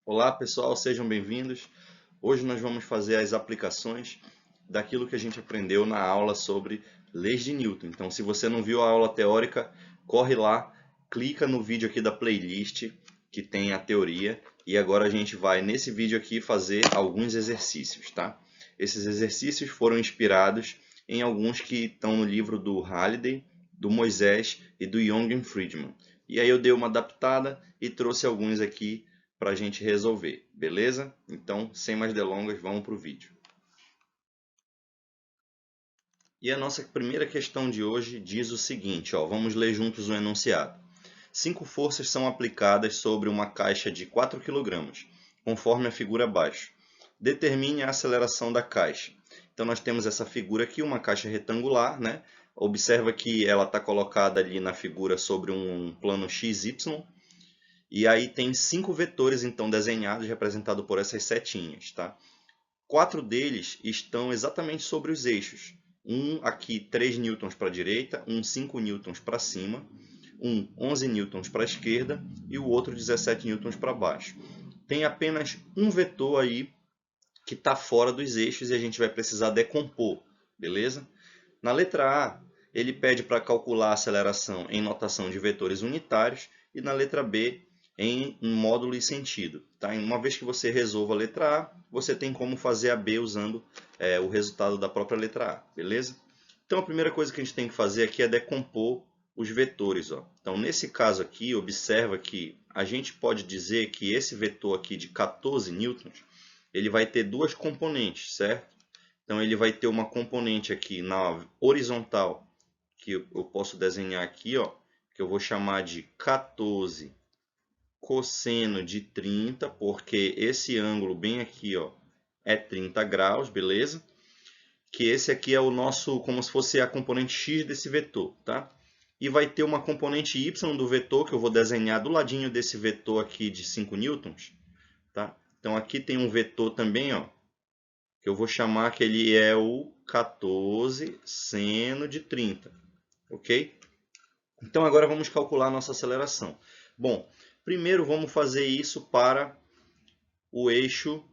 Olá pessoal, sejam bem-vindos. Hoje nós vamos fazer as aplicações daquilo que a gente aprendeu na aula sobre leis de Newton. Então, se você não viu a aula teórica, corre lá, clica no vídeo aqui da playlist que tem a teoria e agora a gente vai nesse vídeo aqui fazer alguns exercícios, tá? Esses exercícios foram inspirados em alguns que estão no livro do Halliday, do Moisés e do Young Friedman. E aí eu dei uma adaptada e trouxe alguns aqui para a gente resolver, beleza? Então, sem mais delongas, vamos para o vídeo. E a nossa primeira questão de hoje diz o seguinte, ó, vamos ler juntos o enunciado. 5 forças são aplicadas sobre uma caixa de 4 kg, conforme a figura abaixo. Determine a aceleração da caixa. Então, nós temos essa figura aqui, uma caixa retangular, né? Observa que ela está colocada ali na figura sobre um plano XY. E aí tem 5 vetores então desenhados, representados por essas setinhas, tá? 4 deles estão exatamente sobre os eixos. Um aqui 3 newtons para a direita, um 5 newtons para cima, um 11 newtons para a esquerda e o outro 17 newtons para baixo. Tem apenas um vetor aí que está fora dos eixos e a gente vai precisar decompor, beleza? Na letra A, ele pede para calcular a aceleração em notação de vetores unitários e na letra B, em módulo e sentido. Tá? Uma vez que você resolva a letra A, você tem como fazer a B usando o resultado da própria letra A, beleza? Então a primeira coisa que a gente tem que fazer aqui é decompor os vetores. Ó. Então nesse caso aqui, observa que a gente pode dizer que esse vetor aqui de 14 newtons, ele vai ter duas componentes, certo? Então ele vai ter uma componente aqui na horizontal, que eu posso desenhar aqui, ó, que eu vou chamar de 14 cosseno de 30, porque esse ângulo bem aqui, ó, é 30 graus, beleza? Que esse aqui é o nosso, como se fosse a componente x desse vetor, tá? E vai ter uma componente y do vetor, que eu vou desenhar do ladinho desse vetor aqui de 5 newtons, tá? Então aqui tem um vetor também, ó, que eu vou chamar que ele é o 14 seno de 30, ok? Então agora vamos calcular a nossa aceleração. Bom, primeiro vamos fazer isso para o eixo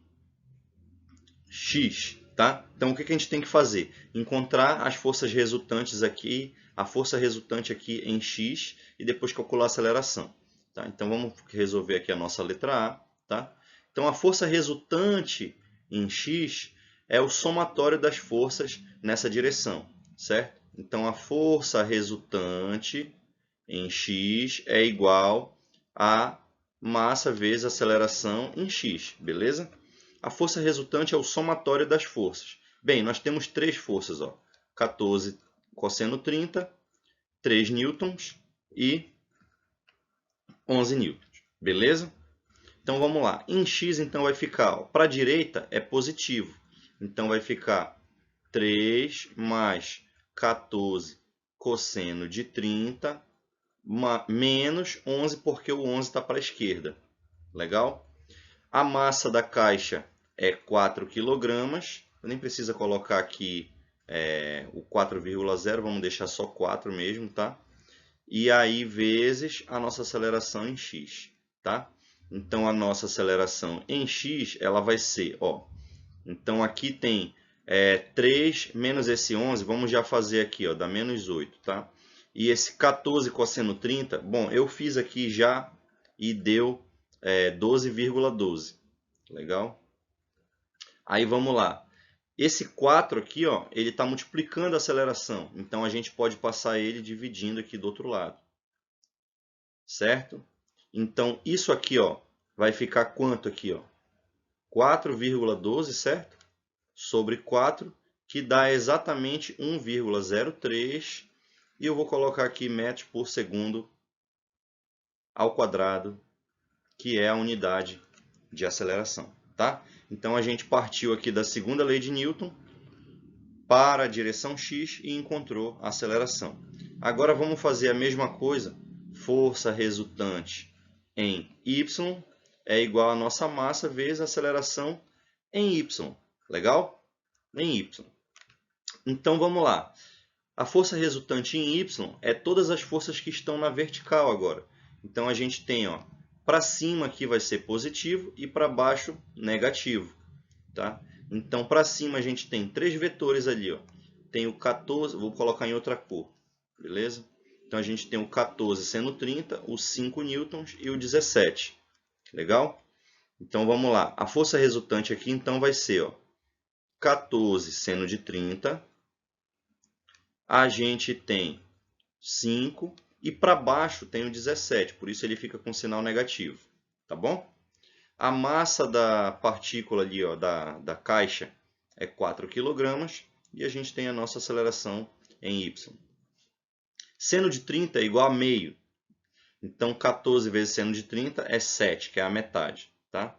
x, tá? Então o que a gente tem que fazer? Encontrar as forças resultantes aqui, a força resultante aqui em x e depois calcular a aceleração. Tá? Então vamos resolver aqui a nossa letra A, tá? Então a força resultante em x é o somatório das forças nessa direção, certo? Então a força resultante em x é igual a massa vezes aceleração em x, beleza? A força resultante é o somatório das forças. Bem, nós temos três forças, ó. 14 cosseno 30, 3 newtons e 11 newtons, beleza? Então vamos lá. Em x então vai ficar, para a direita é positivo. Então vai ficar 3 mais 14 cosseno de 30 menos 11 porque o 11 está para a esquerda. Legal? A massa da caixa é 4 kg. Nem precisa colocar aqui o 4,0, vamos deixar só 4 mesmo, tá? E aí vezes a nossa aceleração em x, tá? Então a nossa aceleração em x, ela vai ser, ó. Então aqui tem 3 menos esse 11, vamos já fazer aqui, ó, dá menos 8, tá? E esse 14 cosseno 30, bom, eu fiz aqui já e deu 12,12. Legal? Aí vamos lá. Esse 4 aqui, ó, ele está multiplicando a aceleração. Então a gente pode passar ele dividindo aqui do outro lado. Certo? Então isso aqui, ó, vai ficar quanto aqui, ó? 4,12, certo? Sobre 4, que dá exatamente 1,03. E eu vou colocar aqui metros por segundo ao quadrado, que é a unidade de aceleração, tá? Então a gente partiu aqui da segunda lei de Newton para a direção x e encontrou a aceleração. Agora vamos fazer a mesma coisa. Força resultante em y é igual a nossa massa vezes a aceleração em y. Legal? Em y. Então vamos lá. A força resultante em y é todas as forças que estão na vertical agora. Então a gente tem, ó, Para cima aqui vai ser positivo e para baixo negativo. Tá? Então, para cima a gente tem 3 vetores ali. Ó. Tem o 14, vou colocar em outra cor. Beleza? Então, a gente tem o 14 seno 30, o 5 newtons e o 17. Legal? Então, vamos lá. A força resultante aqui, então, vai ser 14 seno de 30. A gente tem 5 e para baixo tem o 17, por isso ele fica com sinal negativo. Tá bom? A massa da partícula ali, da caixa, é 4 kg e a gente tem a nossa aceleração em y. Seno de 30 é igual a meio. Então, 14 vezes seno de 30 é 7, que é a metade. Tá?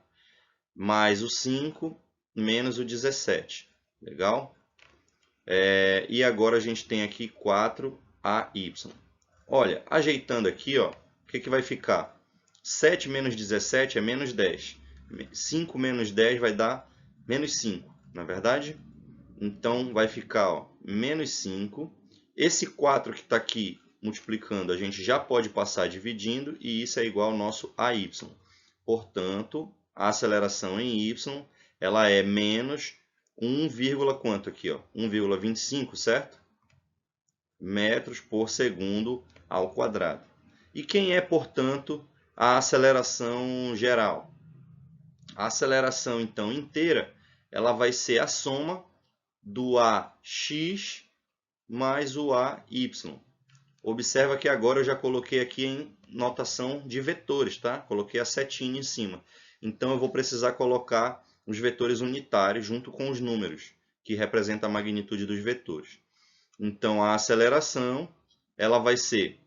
Mais o 5 menos o 17. Legal? E agora a gente tem aqui 4AY. Olha, ajeitando aqui, o que vai ficar? 7 menos 17 é menos 10. 5 menos 10 vai dar menos 5, não é verdade? Então, vai ficar menos 5. Esse 4 que está aqui multiplicando, a gente já pode passar dividindo, e isso é igual ao nosso AY. Portanto, a aceleração em y ela é menos 1, quanto aqui? 1,25, certo? Metros por segundo ao quadrado. E quem é, portanto, a aceleração geral? A aceleração, então, inteira, ela vai ser a soma do AX mais o AY. Observa que agora eu já coloquei aqui em notação de vetores, tá? Coloquei a setinha em cima. Então, eu vou precisar colocar os vetores unitários junto com os números, que representam a magnitude dos vetores. Então, a aceleração ela vai ser,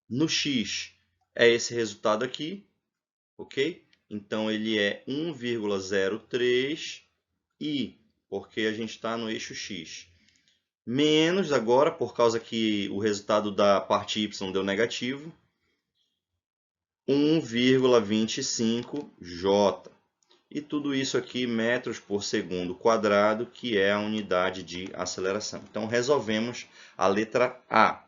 no x, é esse resultado aqui, ok? Então, ele é 1,03 i, porque a gente está no eixo x. Menos, agora, por causa que o resultado da parte y deu negativo, 1,25 j. E tudo isso aqui metros por segundo quadrado, que é a unidade de aceleração. Então, resolvemos a letra A.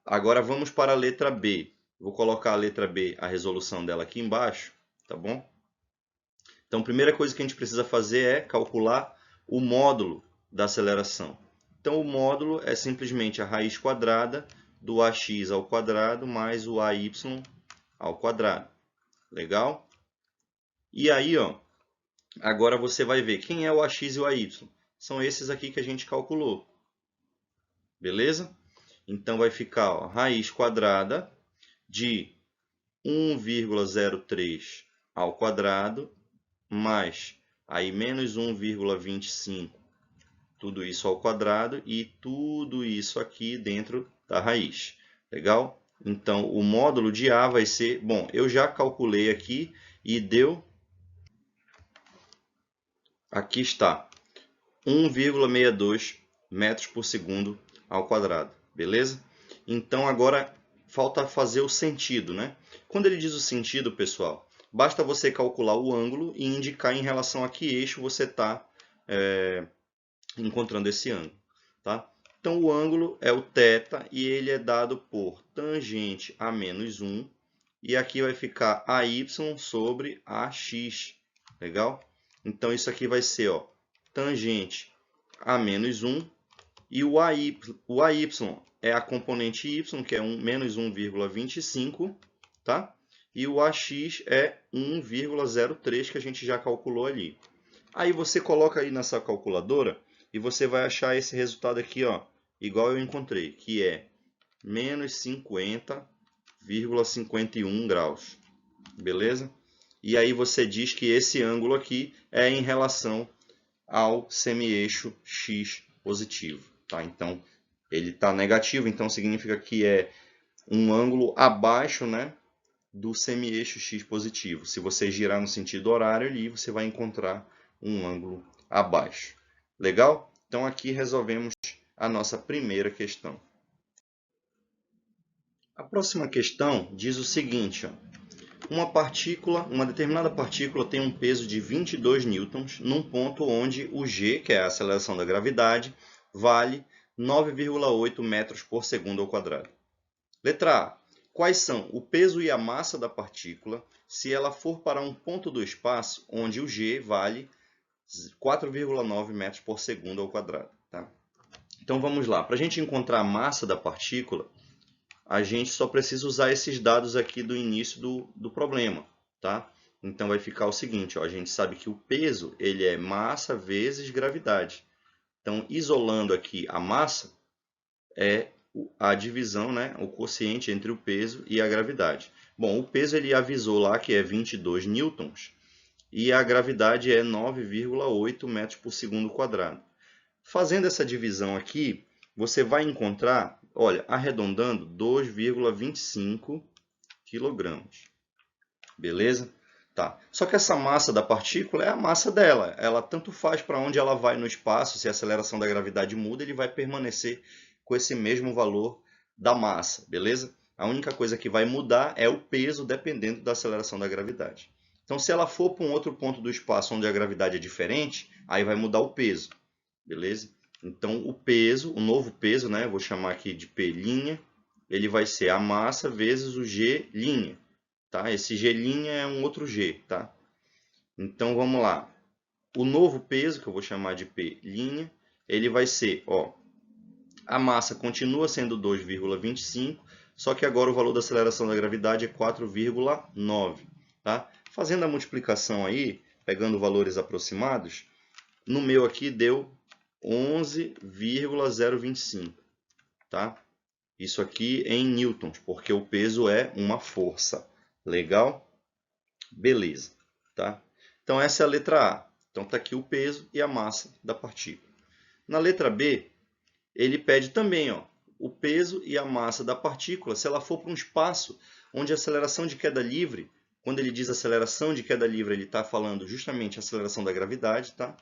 Agora, vamos para a letra B. Vou colocar a letra B, a resolução dela aqui embaixo, tá bom? Então, a primeira coisa que a gente precisa fazer é calcular o módulo da aceleração. Então, o módulo é simplesmente a raiz quadrada do AX ao quadrado mais o AY ao quadrado. Legal? E aí, agora você vai ver quem é o AX e o AY. São esses aqui que a gente calculou. Beleza? Então, vai ficar raiz quadrada de 1,03 ao quadrado mais aí menos 1,25, tudo isso ao quadrado e tudo isso aqui dentro da raiz. Legal? Então, o módulo de A vai ser... Bom, eu já calculei aqui e deu... Aqui está, 1,62 metros por segundo ao quadrado. Beleza? Então, agora falta fazer o sentido, né? Quando ele diz o sentido, pessoal, basta você calcular o ângulo e indicar em relação a que eixo você está encontrando esse ângulo. Tá? Então, o ângulo é o θ e ele é dado por tangente a menos 1. E aqui vai ficar AY sobre AX. Legal? Então, isso aqui vai ser tangente a menos 1. E o AY é a componente y, que é menos 1,25. Tá? E o AX é 1,03, que a gente já calculou ali. Aí você coloca aí nessa calculadora e você vai achar esse resultado aqui, igual eu encontrei, que é menos 50,51 graus. Beleza? E aí você diz que esse ângulo aqui é em relação ao semi-eixo x positivo. Tá? Então, ele está negativo, então significa que é um ângulo abaixo, né, do semi-eixo x positivo. Se você girar no sentido horário ali, você vai encontrar um ângulo abaixo. Legal? Então, aqui resolvemos a nossa primeira questão. A próxima questão diz o seguinte, uma determinada partícula tem um peso de 22 newtons num ponto onde o g, que é a aceleração da gravidade, vale 9,8 metros por segundo ao quadrado. Letra A. quais são o peso e a massa da partícula se ela for para um ponto do espaço onde o g vale 4,9 metros por segundo ao quadrado. Tá? Então vamos lá. Para a gente encontrar a massa da partícula, a gente só precisa usar esses dados aqui do início do problema. Tá? Então vai ficar o seguinte, ó, a gente sabe que o peso ele é massa vezes gravidade. Então, isolando aqui a massa, é a divisão, né, o quociente entre o peso e a gravidade. Bom, o peso ele avisou lá que é 22 newtons e a gravidade é 9,8 metros por segundo quadrado. Fazendo essa divisão aqui, você vai encontrar, olha, arredondando, 2,25 quilogramas. Beleza? Tá. Só que essa massa da partícula é a massa dela. Ela tanto faz para onde ela vai no espaço, se a aceleração da gravidade muda, ele vai permanecer com esse mesmo valor da massa, beleza? A única coisa que vai mudar é o peso dependendo da aceleração da gravidade. Então, se ela for para um outro ponto do espaço onde a gravidade é diferente, aí vai mudar o peso, beleza? Então, o peso, o novo peso, né, eu vou chamar aqui de P', ele vai ser a massa vezes o G'. Tá? Esse G' é um outro G, tá? Então vamos lá. O novo peso, que eu vou chamar de P', ele vai ser, ó, a massa continua sendo 2,25, só que agora o valor da aceleração da gravidade é 4,9, tá? Fazendo a multiplicação aí, pegando valores aproximados, no meu aqui deu 11,025, tá? Isso aqui em newtons, porque o peso é uma força. Legal? Beleza, tá? Então essa é a letra A. Então está aqui o peso e a massa da partícula. Na letra B, ele pede também, ó, o peso e a massa da partícula se ela for para um espaço onde a aceleração de queda livre, quando ele diz aceleração de queda livre, ele está falando justamente a aceleração da gravidade, tá?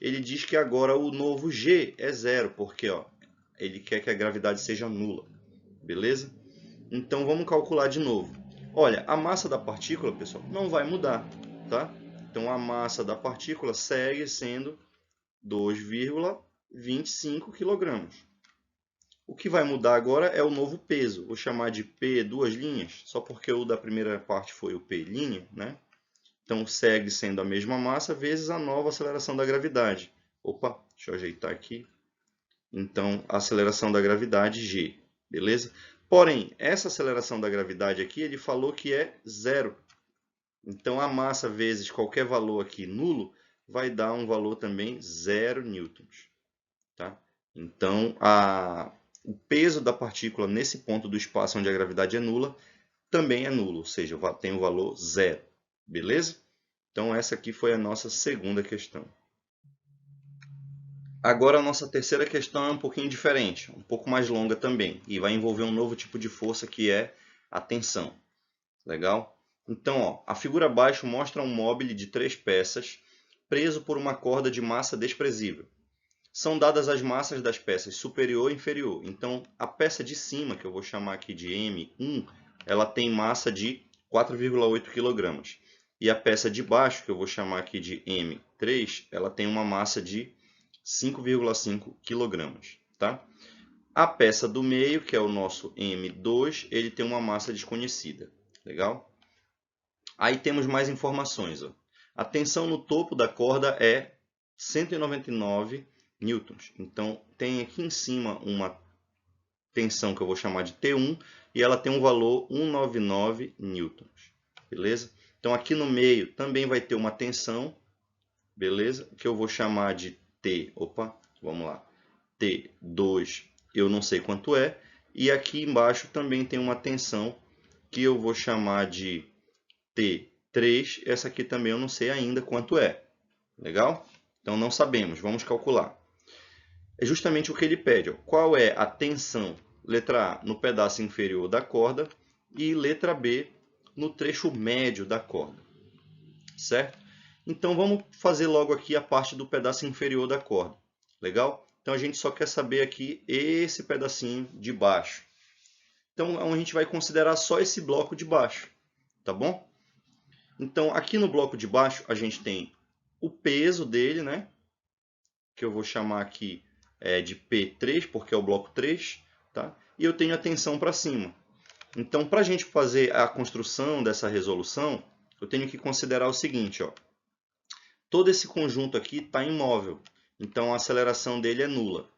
Ele diz que agora o novo G é zero, porque ó, ele quer que a gravidade seja nula, beleza? Então vamos calcular de novo. Olha, a massa da partícula, pessoal, não vai mudar, tá? Então a massa da partícula segue sendo 2,25 kg. O que vai mudar agora é o novo peso. Vou chamar de P duas linhas, só porque o da primeira parte foi o P', né? Então segue sendo a mesma massa vezes a nova aceleração da gravidade. Opa, deixa eu ajeitar aqui. Então, a aceleração da gravidade, G, beleza? Porém, essa aceleração da gravidade aqui, ele falou que é zero. Então, a massa vezes qualquer valor aqui nulo, vai dar um valor também 0 newtons. Tá? Então, o peso da partícula nesse ponto do espaço onde a gravidade é nula, também é nulo, ou seja, tem o valor zero. Beleza? Então, essa aqui foi a nossa segunda questão. Agora a nossa terceira questão é um pouquinho diferente, um pouco mais longa também, e vai envolver um novo tipo de força que é a tensão. Legal? Então, ó, a figura abaixo mostra um móvel de 3 peças preso por uma corda de massa desprezível. São dadas as massas das peças superior e inferior. Então, a peça de cima, que eu vou chamar aqui de M1, ela tem massa de 4,8 kg. E a peça de baixo, que eu vou chamar aqui de M3, ela tem uma massa de 5,5 kg, tá? A peça do meio, que é o nosso M2, ele tem uma massa desconhecida. Legal? Aí temos mais informações. Ó. A tensão no topo da corda é 199 newtons. Então, tem aqui em cima uma tensão que eu vou chamar de T1 e ela tem um valor 199 newtons. Beleza? Então, aqui no meio também vai ter uma tensão, beleza? Que eu vou chamar de T, vamos lá, T2, eu não sei quanto é, e aqui embaixo também tem uma tensão que eu vou chamar de T3, essa aqui também eu não sei ainda quanto é, legal? Então não sabemos, vamos calcular. É justamente o que ele pede, ó. Qual é a tensão, letra A, no pedaço inferior da corda e letra B, no trecho médio da corda, certo? Então vamos fazer logo aqui a parte do pedaço inferior da corda. Legal? Então a gente só quer saber aqui esse pedacinho de baixo. Então a gente vai considerar só esse bloco de baixo, tá bom? Então aqui no bloco de baixo a gente tem o peso dele, né? Que eu vou chamar aqui de P3, porque é o bloco 3, tá? E eu tenho a tensão para cima. Então, para a gente fazer a construção dessa resolução, eu tenho que considerar o seguinte, ó. Todo esse conjunto aqui está imóvel, então a aceleração dele é nula.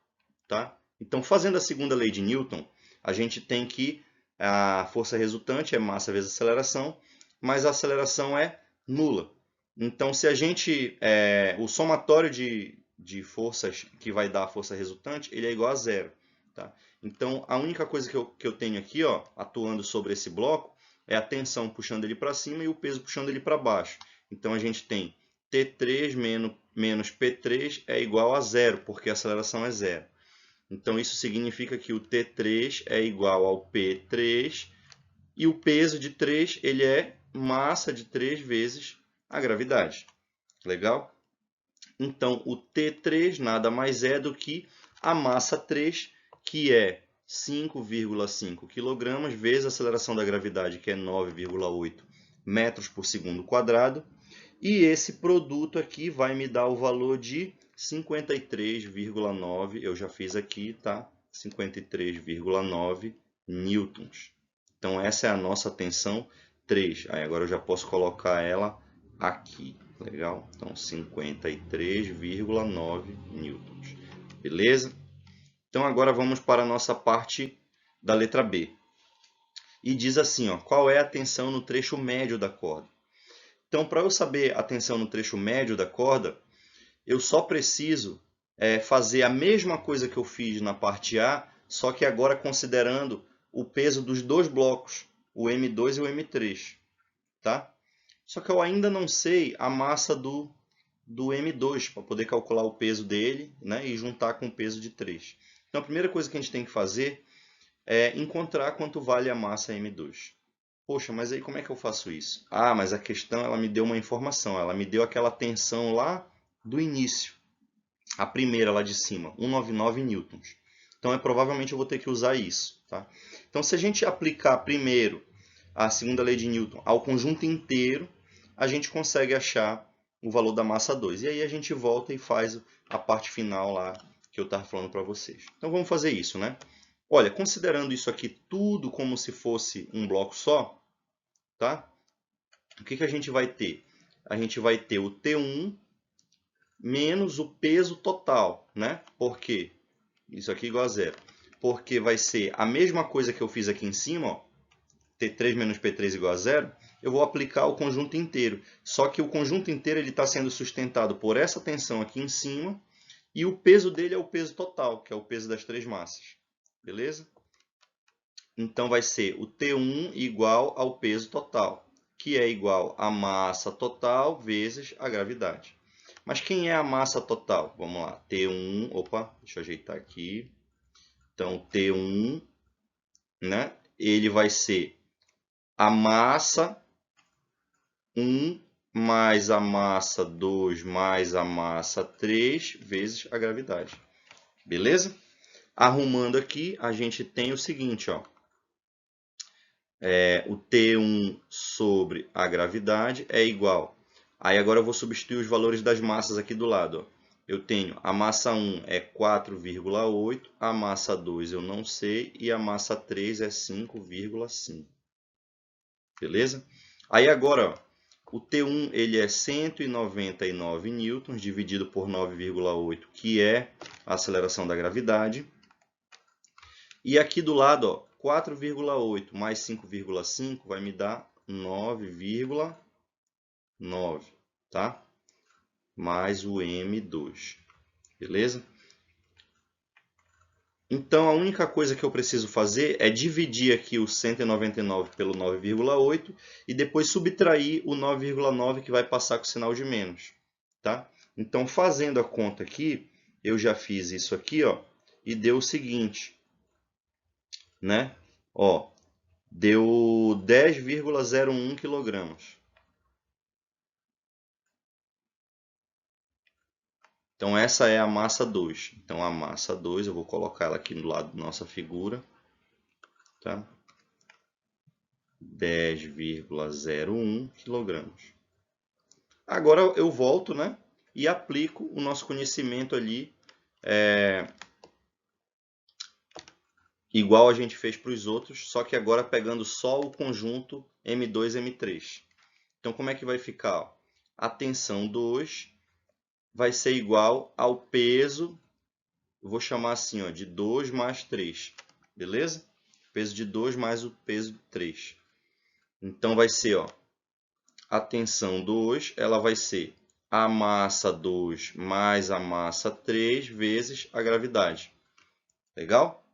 Tá? Então, fazendo a segunda lei de Newton, a gente tem que a força resultante é massa vezes aceleração, mas a aceleração é nula. Então, se a gente o somatório de forças que vai dar a força resultante, ele é igual a zero. Tá? Então, a única coisa que eu tenho aqui, ó, atuando sobre esse bloco, é a tensão puxando ele para cima e o peso puxando ele para baixo. Então, a gente tem T3 menos P3 é igual a zero, porque a aceleração é zero. Então, isso significa que o T3 é igual ao P3 e o peso de 3 ele é massa de 3 vezes a gravidade. Legal? Então, o T3 nada mais é do que a massa 3, que é 5,5 kg, vezes a aceleração da gravidade, que é 9,8 metros por segundo quadrado. E esse produto aqui vai me dar o valor de 53,9, eu já fiz aqui, tá? 53,9 newtons. Então, essa é a nossa tensão 3. Aí agora eu já posso colocar ela aqui. Legal? Então, 53,9 newtons. Beleza? Então, agora vamos para a nossa parte da letra B. E diz assim, ó, qual é a tensão no trecho médio da corda? Então, para eu saber a tensão no trecho médio da corda, eu só preciso fazer a mesma coisa que eu fiz na parte A, só que agora considerando o peso dos dois blocos, o M2 e o M3. Tá? Só que eu ainda não sei a massa do M2, para poder calcular o peso dele, né, e juntar com o peso de 3. Então, a primeira coisa que a gente tem que fazer é encontrar quanto vale a massa M2. Poxa, mas aí como é que eu faço isso? Ah, mas a questão, ela me deu uma informação, ela me deu aquela tensão lá do início, a primeira lá de cima, 199 newtons. Então, provavelmente eu vou ter que usar isso. Tá? Então, se a gente aplicar primeiro a segunda lei de Newton ao conjunto inteiro, a gente consegue achar o valor da massa 2. E aí a gente volta e faz a parte final lá que eu estava falando para vocês. Então, vamos fazer isso, né? Olha, considerando isso aqui tudo como se fosse um bloco só, tá? O que a gente vai ter? A gente vai ter o T1 menos o peso total, né? Por quê? Isso aqui é igual a zero. Porque vai ser a mesma coisa que eu fiz aqui em cima, ó, T3 menos P3 igual a zero, eu vou aplicar o conjunto inteiro. Só que o conjunto inteiro está sendo sustentado por essa tensão aqui em cima, e o peso dele é o peso total, que é o peso das três massas. Beleza? Então, vai ser o T1 igual ao peso total, que é igual a massa total vezes a gravidade. Mas quem é a massa total? Vamos lá, T1, opa, deixa eu ajeitar aqui. Então, T1, né, ele vai ser a massa 1 mais a massa 2 mais a massa 3 vezes a gravidade. Beleza? Arrumando aqui, a gente tem o seguinte, ó. O T1 sobre a gravidade é igual. Aí agora eu vou substituir os valores das massas aqui do lado. Ó. Eu tenho a massa 1 é 4,8, a massa 2 eu não sei e a massa 3 é 5,5. Beleza? Aí agora, ó, o T1 ele é 199 newtons dividido por 9,8, que é a aceleração da gravidade. E aqui do lado, ó, 4,8 mais 5,5 vai me dar 9,9, tá? Mais o M2, beleza? Então, a única coisa que eu preciso fazer é dividir aqui o 199 pelo 9,8 e depois subtrair o 9,9 que vai passar com o sinal de menos, tá? Então, fazendo a conta aqui, eu já fiz isso aqui, ó, e deu o seguinte, né? Ó, deu 10,01 kg. Então, essa é a massa 2. Então, a massa 2, eu vou colocar ela aqui do lado da nossa figura. Tá? 10,01 kg. Agora eu volto, né? E aplico o nosso conhecimento ali igual a gente fez para os outros, só que agora pegando só o conjunto M2 e M3. Então, como é que vai ficar? A tensão 2 vai ser igual ao peso, vou chamar assim, ó, de 2 mais 3, beleza? Peso de 2 mais o peso de 3. Então, vai ser, ó, a tensão 2, ela vai ser a massa 2 mais a massa 3 vezes a gravidade. Legal?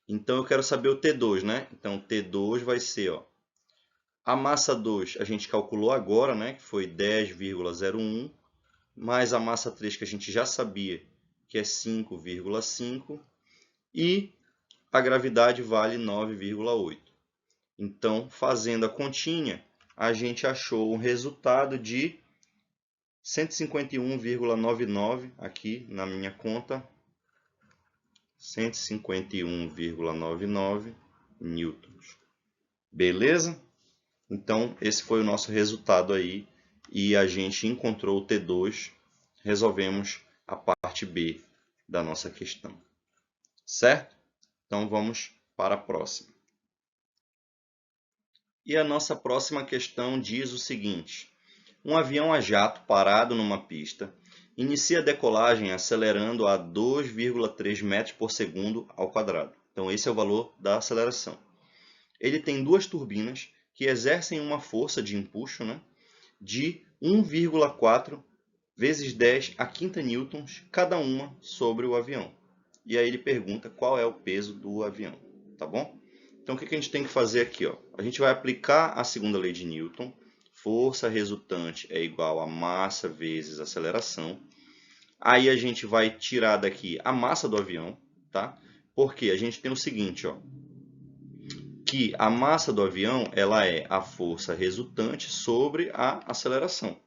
Então, eu quero saber o T2, né? Então, T2 vai ser, ó, a massa 2 a gente calculou agora, né? Que foi 10,01, mais a massa 3 que a gente já sabia, que é 5,5, e a gravidade vale 9,8. Então, fazendo a continha, a gente achou um resultado de 151,99 aqui na minha conta, 151,99 newtons. Beleza? Então, esse foi o nosso resultado aí e a gente encontrou o T2, resolvemos a parte B da nossa questão. Certo? Então, vamos para a próxima. E a nossa próxima questão diz o seguinte: um avião a jato parado numa pista inicia a decolagem acelerando a 2,3 metros por segundo ao quadrado. Então, esse é o valor da aceleração. Ele tem duas turbinas que exercem uma força de empuxo, né, de 1,4 vezes 10 a quinta newtons cada uma sobre o avião. E aí ele pergunta qual é o peso do avião, tá bom? Então, o que a gente tem que fazer aqui? Ó? A gente vai aplicar a segunda lei de Newton. Força resultante é igual a massa vezes aceleração. Aí a gente vai tirar daqui a massa do avião, tá? Porque a gente tem o seguinte, ó, que a massa do avião ela é a força resultante sobre a aceleração,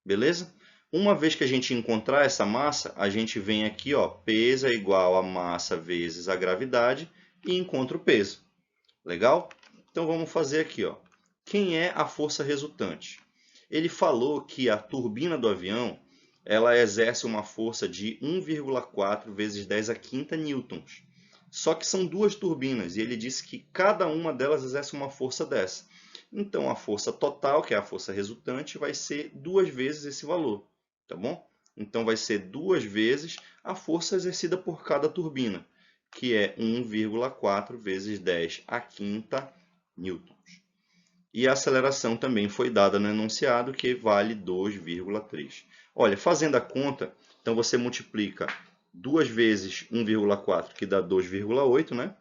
beleza? Uma vez que a gente encontrar essa massa, a gente vem aqui, ó, peso é igual a massa vezes a gravidade e encontra o peso. Legal? Então vamos fazer aqui, ó. Quem é a força resultante? Ele falou que a turbina do avião ela exerce uma força de 1,4 vezes 10 a quinta newtons. Só que são duas turbinas e ele disse que cada uma delas exerce uma força dessa. Então a força total, que é a força resultante, vai ser duas vezes esse valor, tá bom? Então vai ser duas vezes a força exercida por cada turbina, que é 1,4 vezes 10 a quinta newtons. E a aceleração também foi dada no enunciado, que vale 2,3. Olha, fazendo a conta, então você multiplica 2 vezes 1,4, que dá 2,8, né?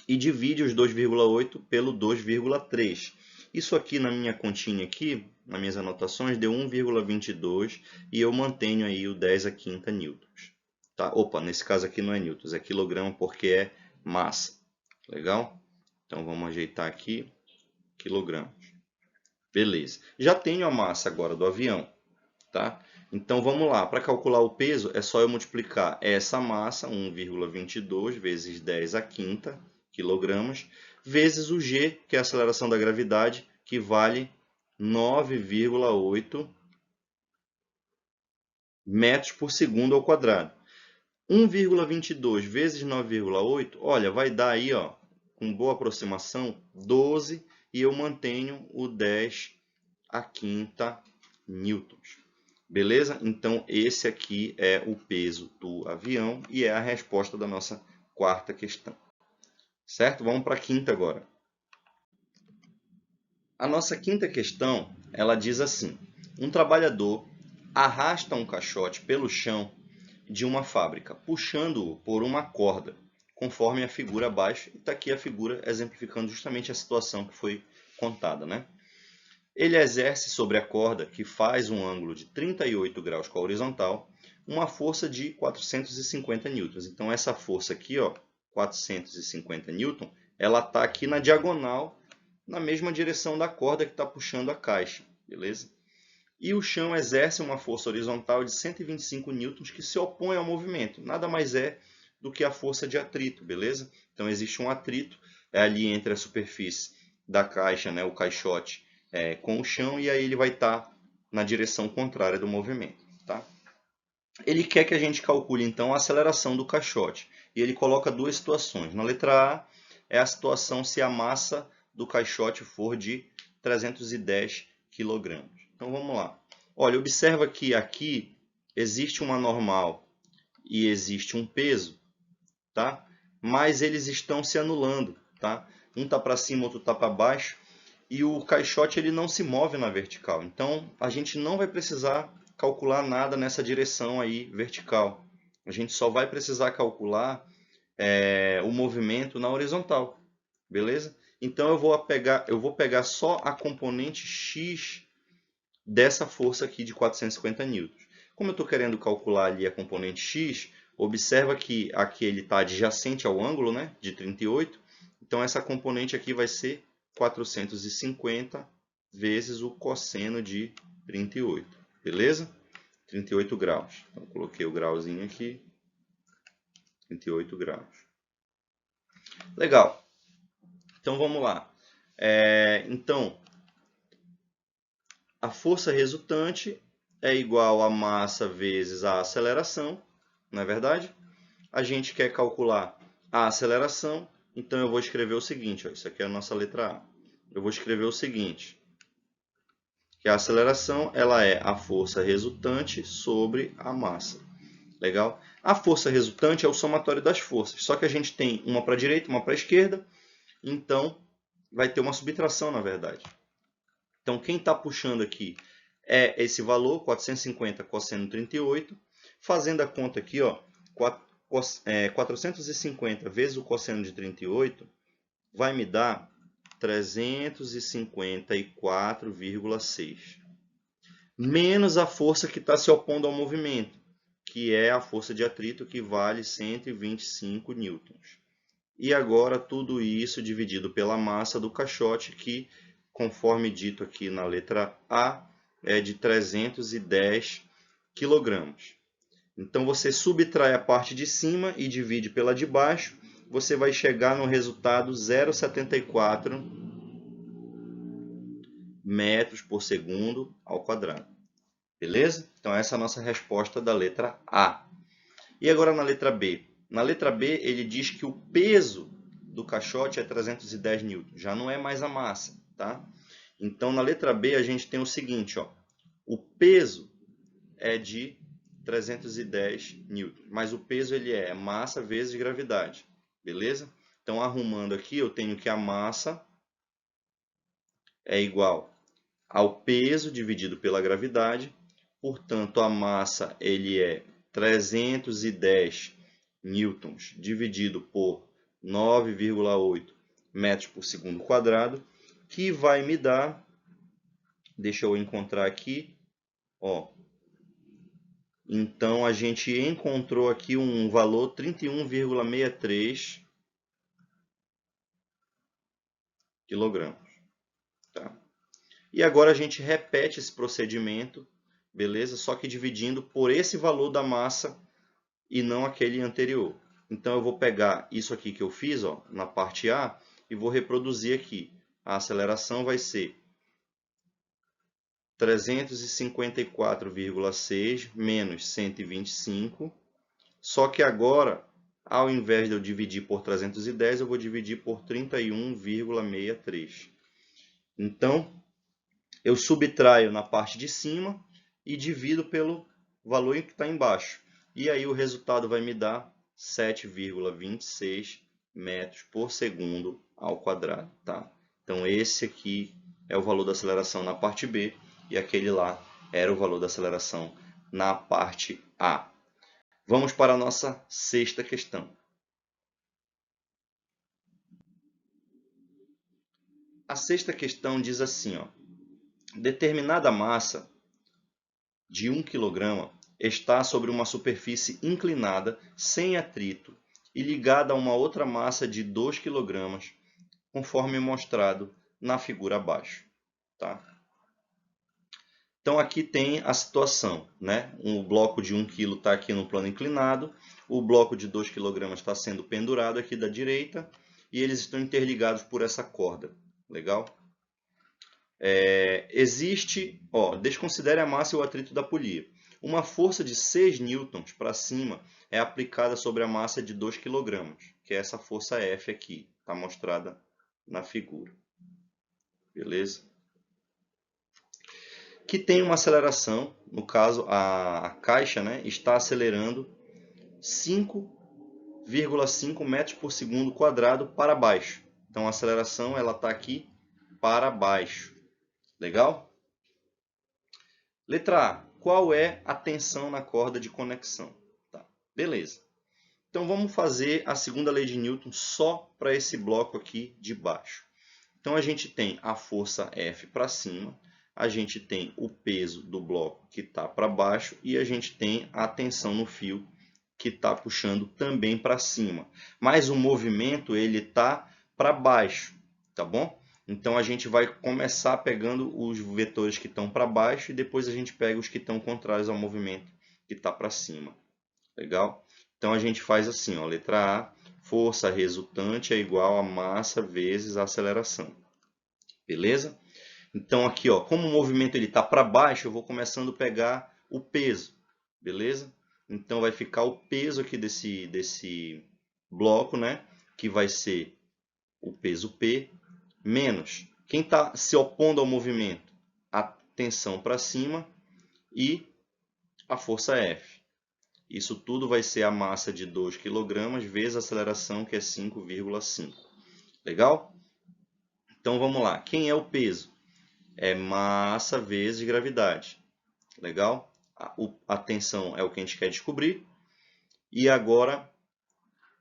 E divide os 2,8 pelo 2,3. Isso aqui na minha continha aqui, nas minhas anotações, deu 1,22 e eu mantenho aí o 10 a quinta newtons. Tá? Opa, nesse caso aqui não é newtons, é quilograma porque é massa. Legal? Então vamos ajeitar aqui, quilogramas. Beleza. Já tenho a massa agora do avião, tá? Então vamos lá, para calcular o peso é só eu multiplicar essa massa, 1,22 vezes 10 a quinta quilogramas, vezes o g, que é a aceleração da gravidade, que vale 9,8 metros por segundo ao quadrado. 1,22 vezes 9,8, olha, vai dar aí, ó, com boa aproximação, 12, e eu mantenho o 10 a quinta newtons. Beleza? Então, esse aqui é o peso do avião e é a resposta da nossa quarta questão. Certo? Vamos para a quinta agora. A nossa quinta questão, ela diz assim: um trabalhador arrasta um caixote pelo chão de uma fábrica, puxando-o por uma corda, conforme a figura abaixo. E está aqui a figura exemplificando justamente a situação que foi contada, né? Ele exerce sobre a corda, que faz um ângulo de 38 graus com a horizontal, uma força de 450 newtons. Então, essa força aqui, ó, 450 newtons, ela está aqui na diagonal, na mesma direção da corda que está puxando a caixa, beleza? E o chão exerce uma força horizontal de 125 newtons que se opõe ao movimento. Nada mais é do que a força de atrito, beleza? Então, existe um atrito ali entre a superfície da caixa, né, o caixote, com o chão, e aí ele vai estar na direção contrária do movimento. Tá? Ele quer que a gente calcule, então, a aceleração do caixote. E ele coloca duas situações. Na letra A é a situação se a massa do caixote for de 310 kg. Então vamos lá. Olha, observa que aqui existe uma normal e existe um peso, tá? Mas eles estão se anulando, tá? Um está para cima, outro está para baixo, e o caixote ele não se move na vertical. Então a gente não vai precisar calcular nada nessa direção aí vertical. A gente só vai precisar calcular o movimento na horizontal, beleza? Então eu vou pegar só a componente X dessa força aqui de 450 newtons. Como eu estou querendo calcular ali a componente X, observa que aqui ele está adjacente ao ângulo, né, de 38. Então essa componente aqui vai ser 450 vezes o cosseno de 38, beleza? 38 graus. Então coloquei o grauzinho aqui, 38 graus. Legal. Então vamos lá. Então, a força resultante é igual a massa vezes a aceleração, não é verdade? A gente quer calcular a aceleração, então eu vou escrever o seguinte, ó, isso aqui é a nossa letra A. Eu vou escrever o seguinte, que a aceleração ela é a força resultante sobre a massa. Legal? A força resultante é o somatório das forças, só que a gente tem uma para a direita, uma para a esquerda, então vai ter uma subtração, na verdade. Então, quem está puxando aqui é esse valor, 450 cosseno 38. Fazendo a conta aqui, ó, 450 vezes o cosseno de 38 vai me dar 354,6. Menos a força que está se opondo ao movimento, que é a força de atrito, que vale 125 newtons. E agora tudo isso dividido pela massa do caixote, que, conforme dito aqui na letra A, é de 310 kg. Então você subtrai a parte de cima e divide pela de baixo, você vai chegar no resultado 0,74 metros por segundo ao quadrado. Beleza? Então essa é a nossa resposta da letra A. E agora na letra B? Na letra B ele diz que o peso do caixote é 310 newtons, já não é mais a massa, tá? Então na letra B a gente tem o seguinte, ó, o peso é de 310 newtons, mas o peso ele é massa vezes gravidade, beleza? Então arrumando aqui eu tenho que a massa é igual ao peso dividido pela gravidade, portanto a massa ele é 310 newtons dividido por 9,8 metros por segundo quadrado, que vai me dar, deixa eu encontrar aqui, ó. Então a gente encontrou aqui um valor 31,63 kg. Tá? E agora a gente repete esse procedimento, beleza? Só que dividindo por esse valor da massa e não aquele anterior. Então eu vou pegar isso aqui que eu fiz, ó, na parte A e vou reproduzir aqui. A aceleração vai ser 354,6 menos 125. Só que agora, ao invés de eu dividir por 310, eu vou dividir por 31,63. Então, eu subtraio na parte de cima e divido pelo valor que está embaixo. E aí o resultado vai me dar 7,26 metros por segundo ao quadrado. Tá? Então esse aqui é o valor da aceleração na parte B e aquele lá era o valor da aceleração na parte A. Vamos para a nossa sexta questão. A sexta questão diz assim, ó, determinada massa de 1 kg está sobre uma superfície inclinada, sem atrito, e ligada a uma outra massa de 2 kg, conforme mostrado na figura abaixo. Tá? Então aqui tem a situação, né? O bloco de 1 kg está aqui no plano inclinado, o bloco de 2 kg está sendo pendurado aqui da direita, e eles estão interligados por essa corda. Legal? Existe, ó, desconsidere a massa e o atrito da polia. Uma força de 6 newtons para cima é aplicada sobre a massa de 2 kg, que é essa força F aqui, está mostrada na figura. Beleza? Que tem uma aceleração, no caso a caixa, né, está acelerando 5,5 metros por segundo quadrado para baixo. Então a aceleração ela está aqui para baixo. Legal? Letra A. Qual é a tensão na corda de conexão? Tá, beleza. Então vamos fazer a segunda lei de Newton só para esse bloco aqui de baixo. Então a gente tem a força F para cima, a gente tem o peso do bloco que está para baixo e a gente tem a tensão no fio que está puxando também para cima. Mas o movimento ele está para baixo, tá bom? Então a gente vai começar pegando os vetores que estão para baixo e depois a gente pega os que estão contrários ao movimento que está para cima. Legal? Então a gente faz assim, ó, letra A, força resultante é igual a massa vezes a aceleração. Beleza? Então aqui, ó, como o movimento ele está para baixo, eu vou começando a pegar o peso. Beleza? Então vai ficar o peso aqui desse bloco, né? Que vai ser o peso P, menos quem está se opondo ao movimento, a tensão para cima e a força F. Isso tudo vai ser a massa de 2 kg vezes a aceleração, que é 5,5. Legal? Então vamos lá. Quem é o peso? É massa vezes gravidade. Legal? A tensão é o que a gente quer descobrir. E agora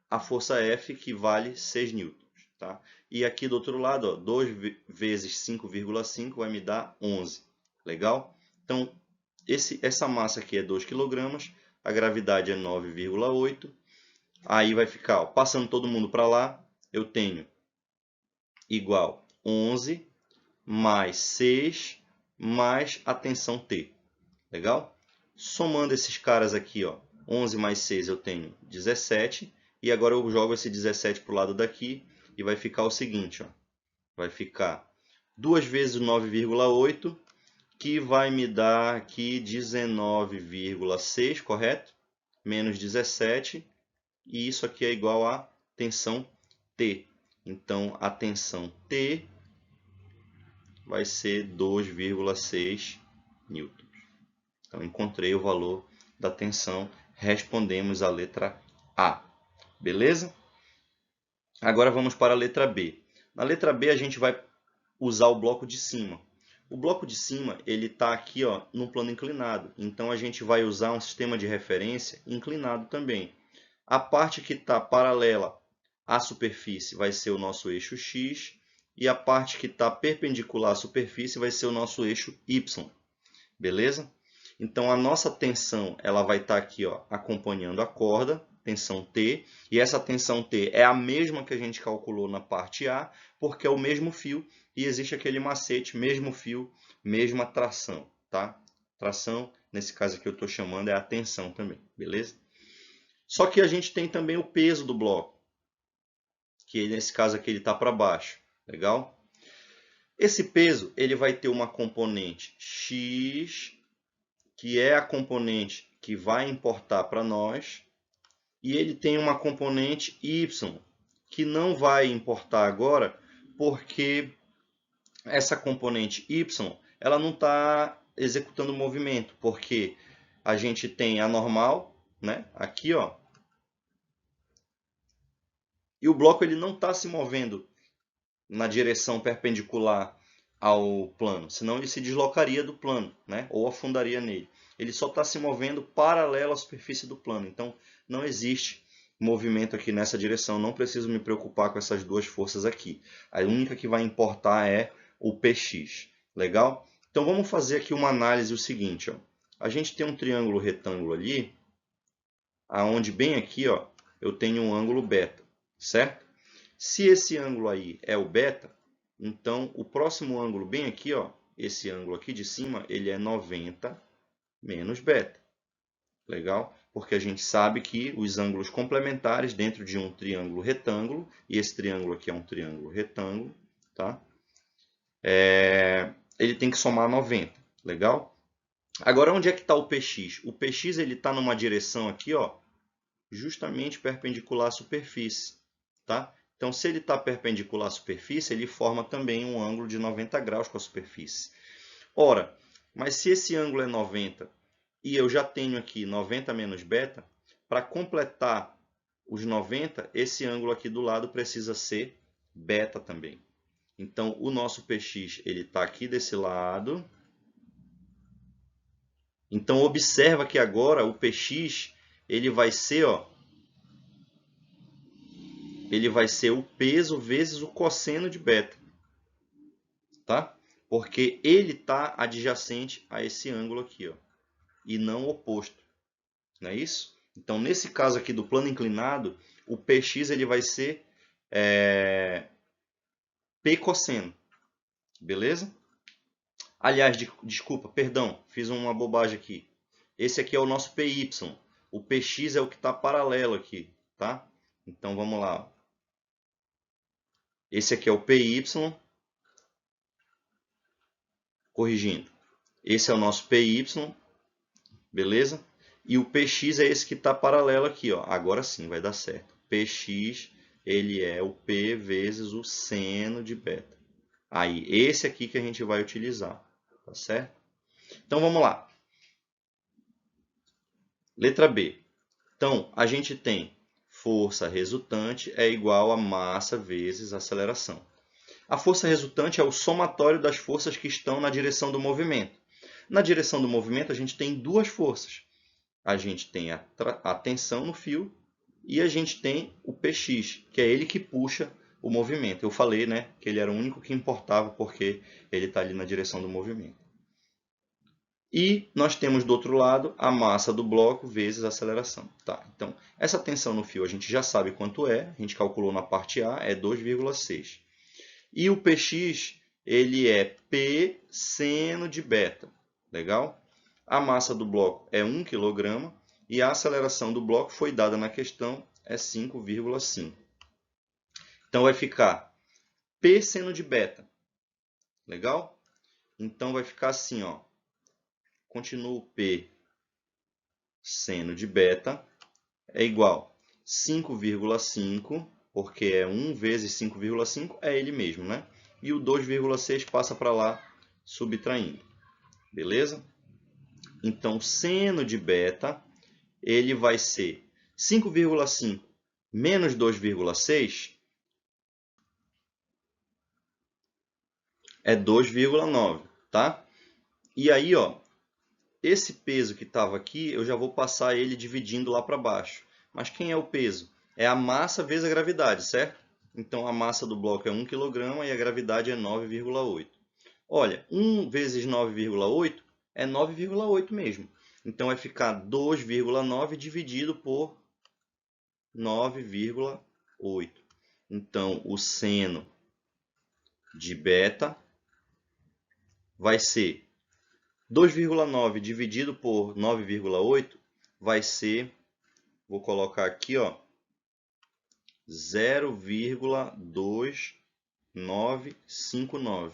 a força F, que vale 6 newtons. Tá? E aqui do outro lado, ó, 2 vezes 5,5 vai me dar 11. Legal? Então, essa massa aqui é 2 kg, a gravidade é 9,8. Aí vai ficar, ó, passando todo mundo para lá, eu tenho igual 11 mais 6 mais a tensão T. Legal? Somando esses caras aqui, ó, 11 mais 6 eu tenho 17. E agora eu jogo esse 17 para o lado daqui e vai ficar o seguinte, ó, vai ficar 2 vezes 9,8, que vai me dar aqui 19,6, correto? Menos 17, e isso aqui é igual a tensão T. Então, a tensão T vai ser 2,6 newtons. Então, encontrei o valor da tensão, respondemos a letra A. Beleza? Agora vamos para a letra B. Na letra B a gente vai usar o bloco de cima. O bloco de cima ele está aqui, ó, no plano inclinado. Então a gente vai usar um sistema de referência inclinado também. A parte que está paralela à superfície vai ser o nosso eixo X. E a parte que está perpendicular à superfície vai ser o nosso eixo Y. Beleza? Então a nossa tensão ela vai estar aqui, ó, acompanhando a corda, tensão T. E essa tensão T é a mesma que a gente calculou na parte A, porque é o mesmo fio. E existe aquele macete, mesmo fio, mesma tração, tá? Tração, nesse caso aqui eu estou chamando, é a tensão também, beleza? Só que a gente tem também o peso do bloco, que nesse caso aqui ele está para baixo, legal? Esse peso ele vai ter uma componente X, que é a componente que vai importar para nós, e ele tem uma componente Y, que não vai importar agora, porque essa componente Y, ela não está executando o movimento, porque a gente tem a normal, né, aqui, ó, e o bloco ele não está se movendo na direção perpendicular ao plano, senão ele se deslocaria do plano, né, ou afundaria nele. Ele só está se movendo paralelo à superfície do plano, então não existe movimento aqui nessa direção, não preciso me preocupar com essas duas forças aqui. A única que vai importar é o PX. Legal? Então vamos fazer aqui uma análise o seguinte, ó. A gente tem um triângulo retângulo ali, aonde bem aqui, ó, eu tenho um ângulo beta, certo? Se esse ângulo aí é o beta, então o próximo ângulo bem aqui, ó, esse ângulo aqui de cima, ele é 90 menos beta. Legal? Porque a gente sabe que os ângulos complementares dentro de um triângulo retângulo, e esse triângulo aqui é um triângulo retângulo, tá? Ele tem que somar 90, legal? Agora, onde é que está o PX? O PX está numa direção aqui, ó, justamente perpendicular à superfície. Tá? Então, se ele está perpendicular à superfície, ele forma também um ângulo de 90 graus com a superfície. Ora, mas se esse ângulo é 90 e eu já tenho aqui 90 menos beta, para completar os 90, esse ângulo aqui do lado precisa ser beta também. Então, o nosso PX está aqui desse lado. Então, observa que agora o PX ele vai ser, ó, ele vai ser o peso vezes o cosseno de beta. Tá? Porque ele está adjacente a esse ângulo aqui, ó, e não oposto. Não é isso? Então, nesse caso aqui do plano inclinado, o PX ele vai ser P cosseno. Beleza? Aliás, desculpa, perdão, fiz uma bobagem aqui. Esse aqui é o nosso PY. O PX é o que está paralelo aqui. Tá? Então, vamos lá. Esse aqui é o PY. Corrigindo. Esse é o nosso PY. Beleza? E o PX é esse que está paralelo aqui, ó. Agora sim vai dar certo. PX ele é o P vezes o seno de beta. Aí, esse aqui que a gente vai utilizar. Tá certo? Então, vamos lá. Letra B. Então, a gente tem força resultante é igual a massa vezes aceleração. A força resultante é o somatório das forças que estão na direção do movimento. Na direção do movimento, a gente tem duas forças. A gente tem a tensão no fio e a gente tem o PX, que é ele que puxa o movimento. Eu falei, né, que ele era o único que importava porque ele está ali na direção do movimento. E nós temos do outro lado a massa do bloco vezes a aceleração. Tá, então, essa tensão no fio a gente já sabe quanto é, a gente calculou na parte A, é 2,6. E o PX, ele é P seno de beta. Legal? A massa do bloco é 1 kg e a aceleração do bloco foi dada na questão, é 5,5. Então, vai ficar P seno de beta. Legal? Então, vai ficar assim, ó. Continua o P seno de beta é igual a 5,5, porque é 1 vezes 5,5, é ele mesmo, né? E o 2,6 passa para lá, subtraindo. Beleza? Então, seno de beta, ele vai ser 5,5 menos 2,6 é 2,9, tá? E aí, ó, esse peso que estava aqui, eu já vou passar ele dividindo lá para baixo. Mas quem é o peso? É a massa vezes a gravidade, certo? Então, a massa do bloco é 1 kg e a gravidade é 9,8. Olha, 1 vezes 9,8 é 9,8 mesmo. Então, vai ficar 2,9 dividido por 9,8. Então, o seno de beta vai ser 2,9 dividido por 9,8 vai ser, vou colocar aqui, ó, 0,2959.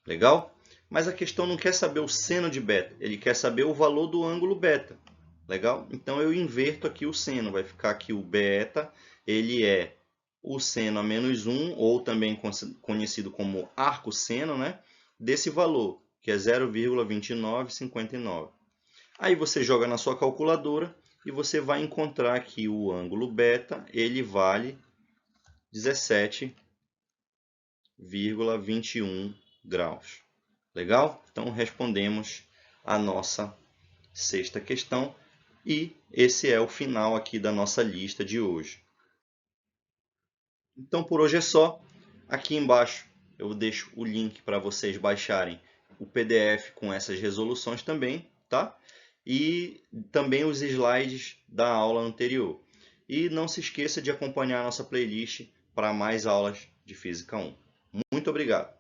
Legal? Mas a questão não quer saber o seno de beta, ele quer saber o valor do ângulo beta. Legal? Então eu inverto aqui o seno, vai ficar aqui o beta, ele é o seno a menos 1, ou também conhecido como arco-seno, né? Desse valor, que é 0,2959. Aí você joga na sua calculadora e você vai encontrar que o ângulo beta ele vale 17,21 graus. Legal? Então respondemos a nossa sexta questão e esse é o final aqui da nossa lista de hoje. Então por hoje é só. Aqui embaixo eu deixo o link para vocês baixarem o PDF com essas resoluções também, tá? E também os slides da aula anterior. E não se esqueça de acompanhar a nossa playlist para mais aulas de Física 1. Muito obrigado!